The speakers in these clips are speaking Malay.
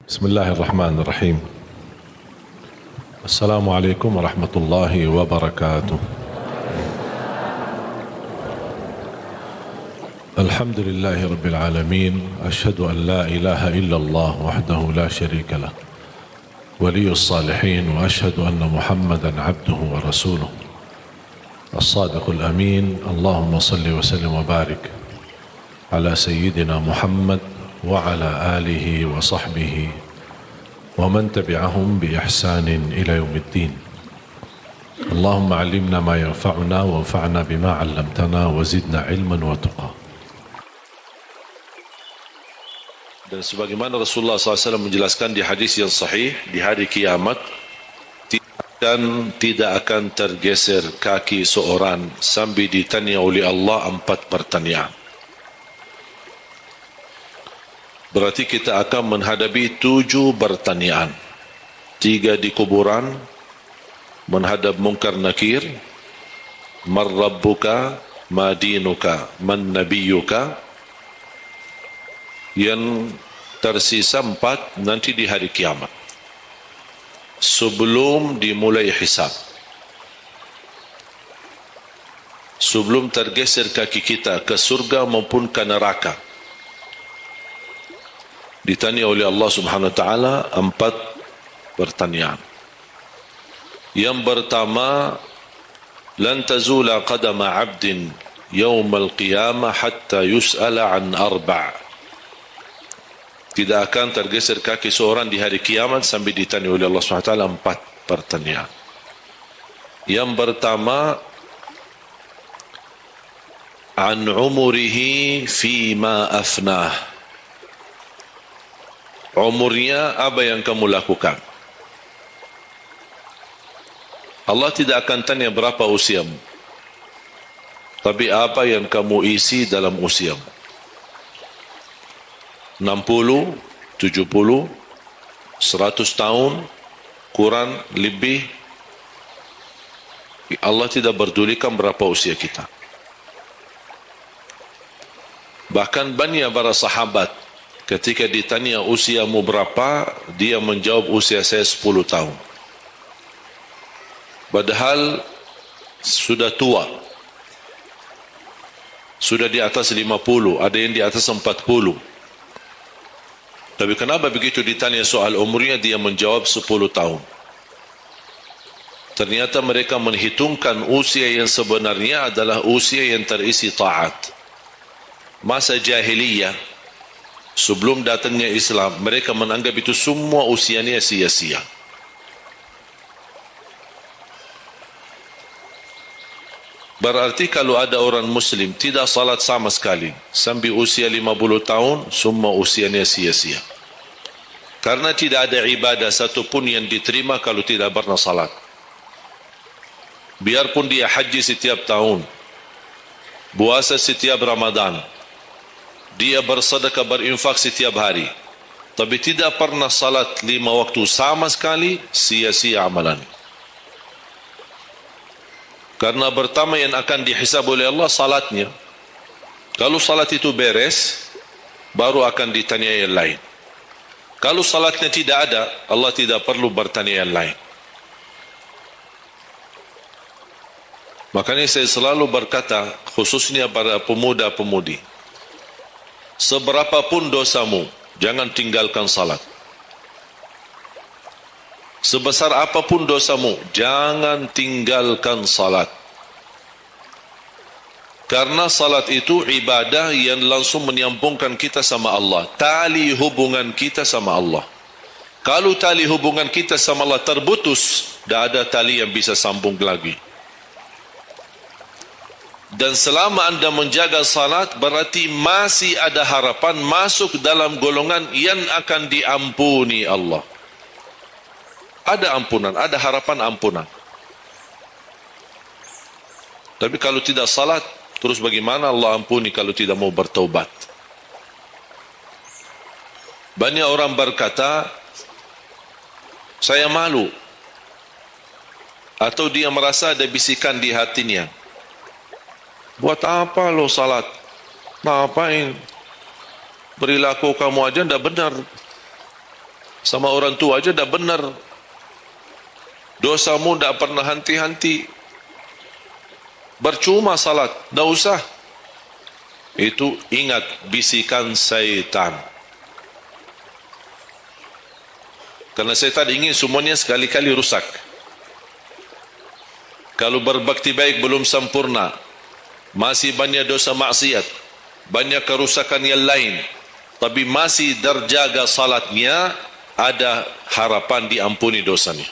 بسم الله الرحمن الرحيم. السلام عليكم ورحمة الله وبركاته. الحمد لله رب العالمين، أشهد أن لا إله إلا الله وحده لا شريك له ولي الصالحين، وأشهد أن محمدا عبده ورسوله الصادق الأمين. اللهم صل وسلم وبارك على سيدنا محمد وعلى آله وصحبه ومن تبعهم بإحسان إلى يوم الدين. اللهم علمنا ما ينفعنا وانفعنا بما علمتنا وزدنا علما وتقى. Dan sebagaimana Rasulullah SAW menjelaskan di hadis yang sahih, di hari kiamat tidak akan tergeser kaki seorang sambil ditanya oleh Allah 4 pertanyaan. Berarti kita akan menghadapi 7 pertanyaan. 3 di kuburan, menghadap mungkar nakir, man rabbuka, ma dinuka, man nabiyuka. Yang tersisa 4 nanti di hari kiamat, sebelum dimulai hisab, sebelum tergeser kaki kita ke surga maupun ke neraka, ditanya oleh Allah Subhanahu wa taala 4 pertanyaan. Yang pertama, lan tazula qadama 'abdin yaumal qiyamah hatta yus'ala an 4. Tidak akan tergeser kaki seorang di hari kiamat sambil ditanya oleh Allah Subhanahu wa taala 4 pertanyaan. Yang pertama, an umurihi fima afnah. Umurnya apa yang kamu lakukan? Allah tidak akan tanya berapa usiamu, tapi apa yang kamu isi dalam usiamu. 60, 70, 100 tahun, kurang, lebih. Allah tidak berdulikan berapa usia kita. Bahkan banyak para sahabat ketika ditanya usiamu berapa, dia menjawab usia saya 10 tahun. Padahal sudah tua, sudah di atas 50, ada yang di atas 40. Tapi kenapa begitu ditanya soal umurnya dia menjawab 10 tahun? Ternyata mereka menghitungkan usia yang sebenarnya adalah usia yang terisi taat. Masa jahiliyah, sebelum datangnya Islam, mereka menganggap itu semua usianya sia-sia. Berarti kalau ada orang muslim tidak salat sama sekali sampai usia 50 tahun, semua usianya sia-sia. Karena tidak ada ibadah satupun yang diterima kalau tidak pernah salat. Biarpun dia haji setiap tahun, puasa setiap Ramadan, dia bersedekah berinfak setiap hari, tapi tidak pernah salat 5 waktu sama sekali, sia-sia amalan. Karena pertama yang akan dihisab oleh Allah salatnya. Kalau salat itu beres, baru akan ditanya yang lain. Kalau salatnya tidak ada, Allah tidak perlu bertanya yang lain. Makanya saya selalu berkata, khususnya para pemuda-pemudi, seberapapun dosamu, jangan tinggalkan salat. Sebesar apapun dosamu, jangan tinggalkan salat. Karena salat itu ibadah yang langsung menyambungkan kita sama Allah. Tali hubungan kita sama Allah. Kalau tali hubungan kita sama Allah terputus, tidak ada tali yang bisa sambung lagi. Dan selama anda menjaga salat, berarti masih ada harapan masuk dalam golongan yang akan diampuni Allah. Ada ampunan, ada harapan ampunan. Tapi kalau tidak salat, terus bagaimana Allah ampuni kalau tidak mau bertaubat? Banyak orang berkata, saya malu. Atau dia merasa ada bisikan di hatinya. Buat apa lo salat? Ngapain? Perilaku kamu aja tidak benar. Sama orang tua aja dah benar. Dosamu dah pernah henti-henti. Bercuma salat, dah usah. Itu ingat bisikan syaitan. Karena syaitan ingin semuanya sekali-kali rusak. Kalau berbakti baik belum sempurna, masih banyak dosa maksiat, banyak kerusakan yang lain, tapi masih terjaga salatnya, ada harapan diampuni dosanya.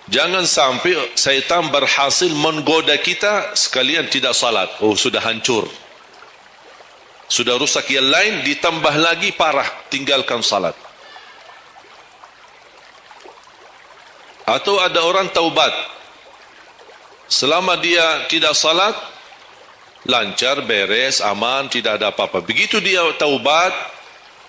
Jangan sampai syaitan berhasil menggoda kita sekalian tidak salat. Oh, sudah hancur, sudah rusak yang lain, ditambah lagi parah, tinggalkan salat. Atau ada orang taubat, selama dia tidak salat, lancar, beres, aman, tidak ada apa-apa. Begitu dia taubat,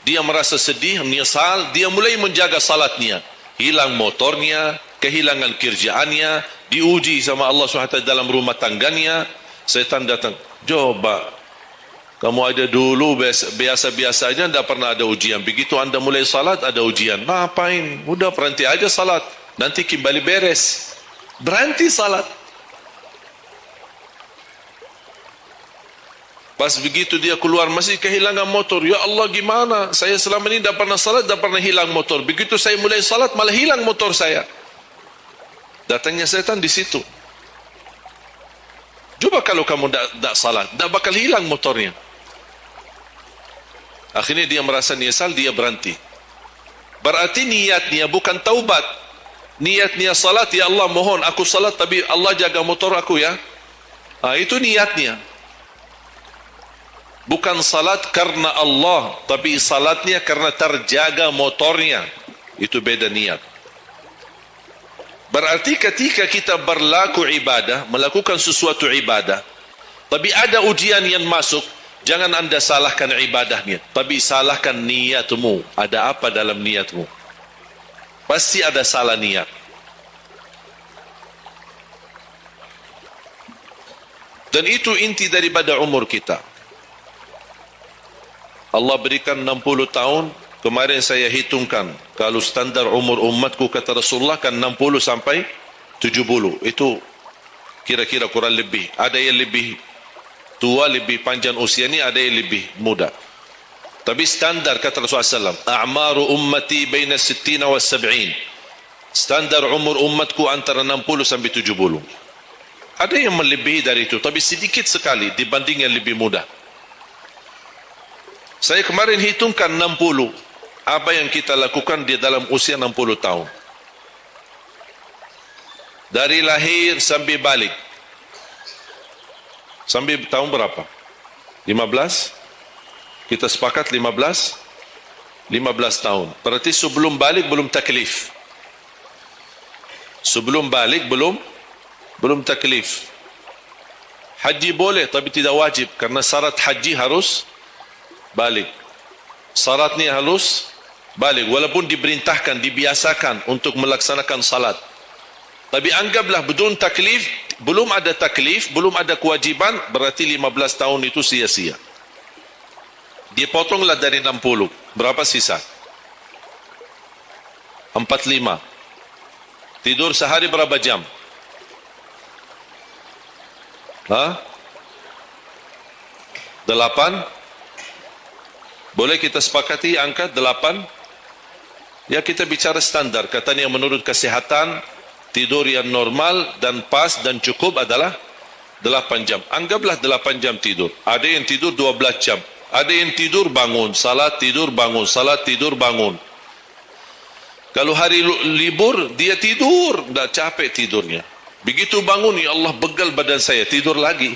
dia merasa sedih, menyesal, dia mulai menjaga salatnya. Hilang motornya, kehilangan kerjaannya, diuji sama Allah SWT dalam rumah tangganya. Setan datang, coba, kamu ada dulu biasa-biasa aja, tidak pernah ada ujian. Begitu anda mulai salat, ada ujian. Ngapain? Udah berhenti aja salat, nanti kembali beres. Berhenti salat. Pas begitu dia keluar masih kehilangan motor. Ya Allah, gimana? Saya selama ini dah pernah salat, dah pernah hilang motor. Begitu saya mulai salat, malah hilang motor saya. Datangnya setan di situ. Coba kalau kamu tak salat, tak bakal hilang motornya. Akhirnya dia merasa nyesal, dia berhenti. Berarti niatnya bukan taubat. Niatnya salat, ya Allah mohon aku salat tapi Allah jaga motor aku ya. Itu niatnya. Bukan salat karena Allah, tapi salatnya karena terjaga motornya. Itu beda niat. Berarti ketika kita berlaku ibadah, melakukan sesuatu ibadah, tapi ada ujian yang masuk, jangan anda salahkan ibadahnya, tapi salahkan niatmu. Ada apa dalam niatmu? Pasti ada salah niat. Dan itu inti daripada umur kita. Allah berikan 60 tahun. Kemarin saya hitungkan, kalau standar umur umatku kata Rasulullah kan 60 sampai 70. Itu kira-kira kurang lebih. Ada yang lebih tua, lebih panjang usia ni, ada yang lebih muda. Tapi standar kata Rasulullah SAW, a'maru ummati baina 60 wa 70. Standar umur umatku antara 60 sampai 70. Ada yang melebihi dari itu, tapi sedikit sekali dibanding yang lebih muda. Saya kemarin hitungkan 60. Apa yang kita lakukan di dalam usia 60 tahun. Dari lahir sampai balik. Sampai tahun berapa? 15? Kita sepakat 15? 15 tahun. Berarti sebelum balik belum taklif. Sebelum balik belum taklif. Haji boleh tapi tidak wajib. Karena syarat haji harus balik. Syaratnya halus balik, walaupun diperintahkan, dibiasakan untuk melaksanakan salat. Tapi anggaplah bedun taklif, belum ada taklif, belum ada kewajiban, berarti 15 tahun itu sia-sia. Dipotonglah dari 60, berapa sisa? 45. Tidur sehari berapa jam? 8. Boleh kita sepakati angka 8? Ya, kita bicara standar. Katanya menurut kesehatan, tidur yang normal dan pas dan cukup adalah 8 jam. Anggaplah 8 jam tidur. Ada yang tidur 12 jam. Ada yang tidur bangun, salat tidur bangun, salat tidur bangun. Kalau hari libur, dia tidur, tak capek tidurnya. Begitu bangun, ya Allah begal badan saya, tidur lagi.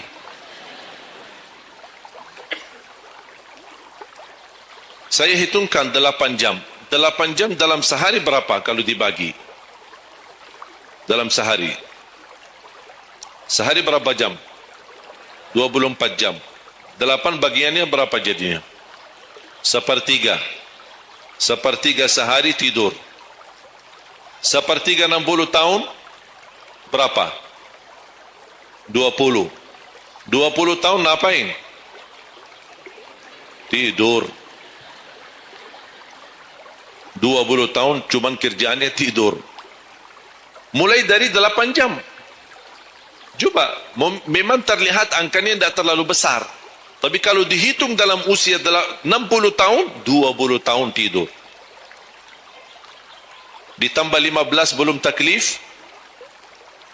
Saya hitungkan 8 jam. 8 jam dalam sehari berapa kalau dibagi? Dalam sehari. Sehari berapa jam? 24 jam. 8 bagiannya berapa jadinya? Sepertiga. Sepertiga sehari tidur. Sepertiga 60 tahun berapa? 20. 20 tahun ngapain? Tidur. 20 tahun cuman kerjaannya tidur. Mulai dari 8 jam. Coba, memang terlihat angkanya tidak terlalu besar. Tapi kalau dihitung dalam usia 60 tahun, 20 tahun tidur. Ditambah 15 belum taklif,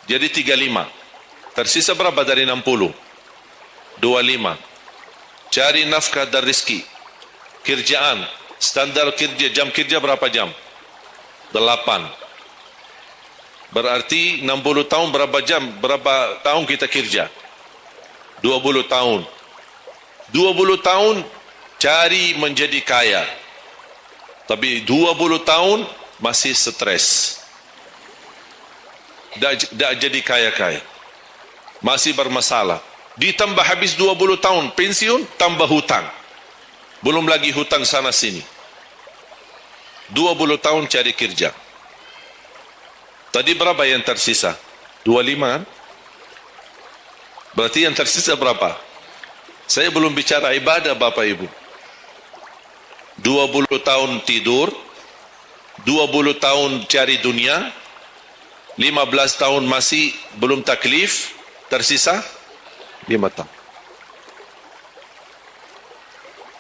jadi 35. Tersisa berapa dari 60? 25. Cari nafkah dan rezeki. Kerjaan, standar kerja, jam kerja berapa jam? 8. Berarti 60 tahun berapa jam? Berapa tahun kita kerja? 20 tahun. 20 tahun cari menjadi kaya. Tapi 20 tahun masih stres. Tak jadi kaya-kaya. Masih bermasalah. Ditambah habis 20 tahun pensiun, tambah hutang. Belum lagi hutang sana sini. 20 tahun cari kerja. Tadi berapa yang tersisa? 25 kan? Berarti yang tersisa berapa? Saya belum bicara ibadah Bapak Ibu. 20 tahun tidur, 20 tahun cari dunia, 15 tahun masih belum taklif, tersisa 5 tahun.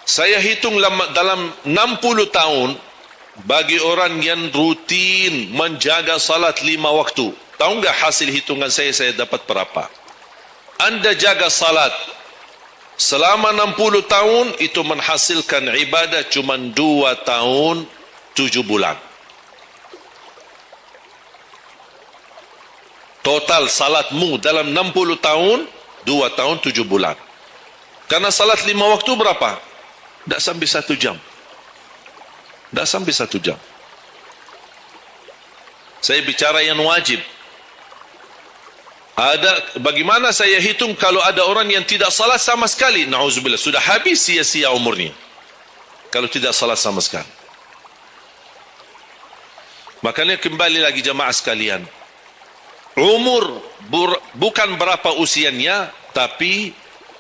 Saya hitung dalam 60 tahun, bagi orang yang rutin menjaga salat 5 waktu, tahu enggak hasil hitungan saya dapat berapa? Anda jaga salat selama 60 tahun, itu menghasilkan ibadah cuma 2 tahun 7 bulan. Total salatmu dalam 60 tahun 2 tahun 7 bulan. Karena salat 5 waktu berapa? Tak sampai 1 jam. Tak sampai 1 jam. Saya bicara yang wajib. Bagaimana saya hitung kalau ada orang yang tidak salat sama sekali? Na'udzubillah, sudah habis sia-sia umurnya kalau tidak salat sama sekali. Makanya kembali lagi jamaah sekalian, umur bukan berapa usianya, tapi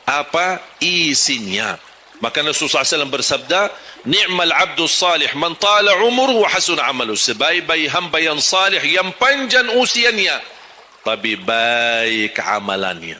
apa isinya. Maka Rasulullah SAW bersabda, ni'mal abdu salih man tala umur wa hasun amalu. Sebaik-baik hamba yang salih, yang panjang usianya, tapi baik amalannya.